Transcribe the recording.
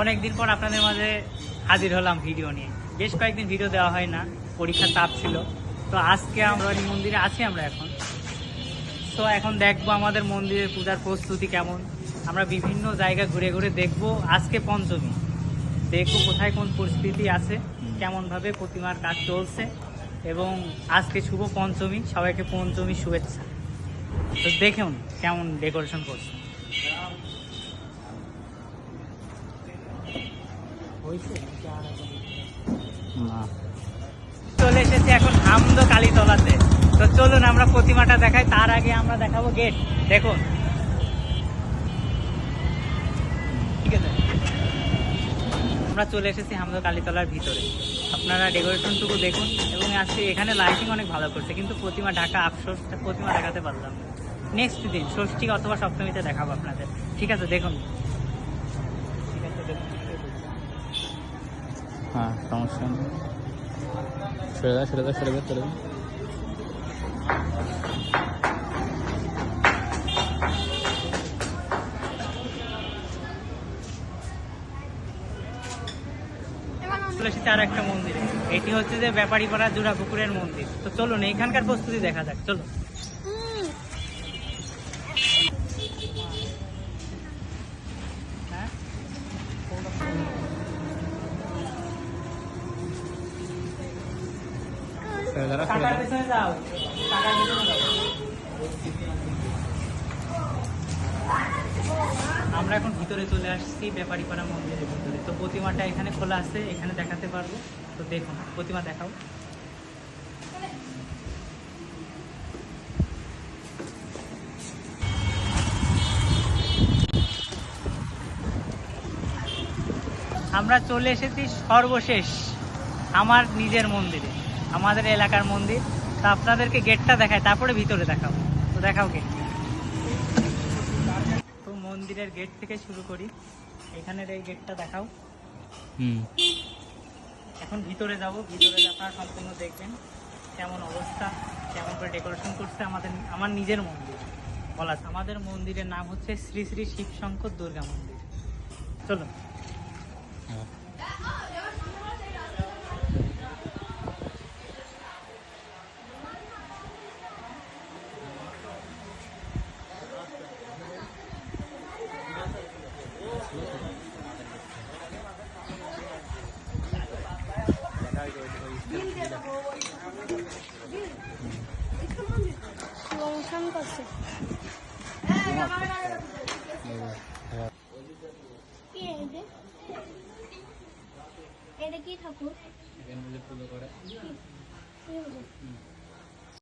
অনেকদিন পর আপনাদের মাঝে হাজির হলাম ভিডিও নিয়ে। বেশ কয়েকদিন ভিডিও দেওয়া হয় না, পরীক্ষার চাপ ছিল। তো আজকে আমরা মন্দিরে আছি আমরা এখন। তো এখন দেখবো আমাদের মন্দিরের পূজার প্রস্তুতি কেমন। আমরা বিভিন্ন জায়গা ঘুরে ঘুরে দেখবো। আজকে পঞ্চমী, দেখবো কোথায় কোন পরিস্থিতি আছে, কেমনভাবে প্রতিমার কাজ চলছে। এবং আজকে শুভ পঞ্চমী, সবাইকে পঞ্চমী শুভেচ্ছা। তো দেখুন কেমন ডেকোরেশন করছে। চলে এসেছি এখন হামদ কালীতলাতে। তো চলুন আমরা প্রতিমাটা দেখাই, তার আগে আমরা দেখাবো গেট। দেখুন, ঠিক আছে, আমরা চলে এসেছি হামদ কালীতলার ভিতরে। আপনারা ডেকোরেশনটুকু দেখুন। এবং আজকে এখানে লাইটিং অনেক ভালো করছে, কিন্তু প্রতিমা ঢাকা, আফসোস প্রতিমা দেখাতে পারলাম না। নেক্সট দিন ষষ্ঠী অথবা সপ্তমীতে দেখাবো আপনাদের। ঠিক আছে, দেখুন। ঠিক আছে, দেখুন। হ্যাঁ, সমস্যা নেই। সরে দাও, সরে দাও, সরে দাও, সরে দাও। চলে এসেছি আর একটা মন্দিরে। এটি হচ্ছে যে ব্যাপারীপাড়া জোড়া পুকুরের মন্দির। তো চলুন এইখানকার প্রস্তুতি দেখা যাক, চলো। সরে দাও, সরে টাকার দাও। পেছনে যাও, টাকার পেছনে যাও। আমরা এখন ভিতরে চলে আসছি ব্যাপারীপাড়া মন্দিরের ভিতরে। তো প্রতিমাটা এখানে খোলা আছে, এখানে দেখাতে পারবো। তো দেখুন, প্রতিমা দেখাও। আমরা চলে এসেছি সর্বশেষ আমার নিজের মন্দিরে, আমাদের এলাকার মন্দির। তো আপনাদেরকে গেটটা দেখায়, তারপরে ভিতরে দেখাও। তো দেখাও গেট। তো মন্দিরের গেট থেকে শুরু করি। এখানের এই গেটটা দেখাও। এখন ভিতরে যাব। ভিতরে আপনারা সম্পূর্ণ দেখবেন কেমন অবস্থা, কেমন করে ডেকোরেশন করছে আমার নিজের মন্দির। বলা আছে আমাদের মন্দিরের নাম হচ্ছে শ্রী শ্রী শিবশঙ্কর দুর্গা মন্দির। চলো। এটা কি ঠাকুর? পুজো করে।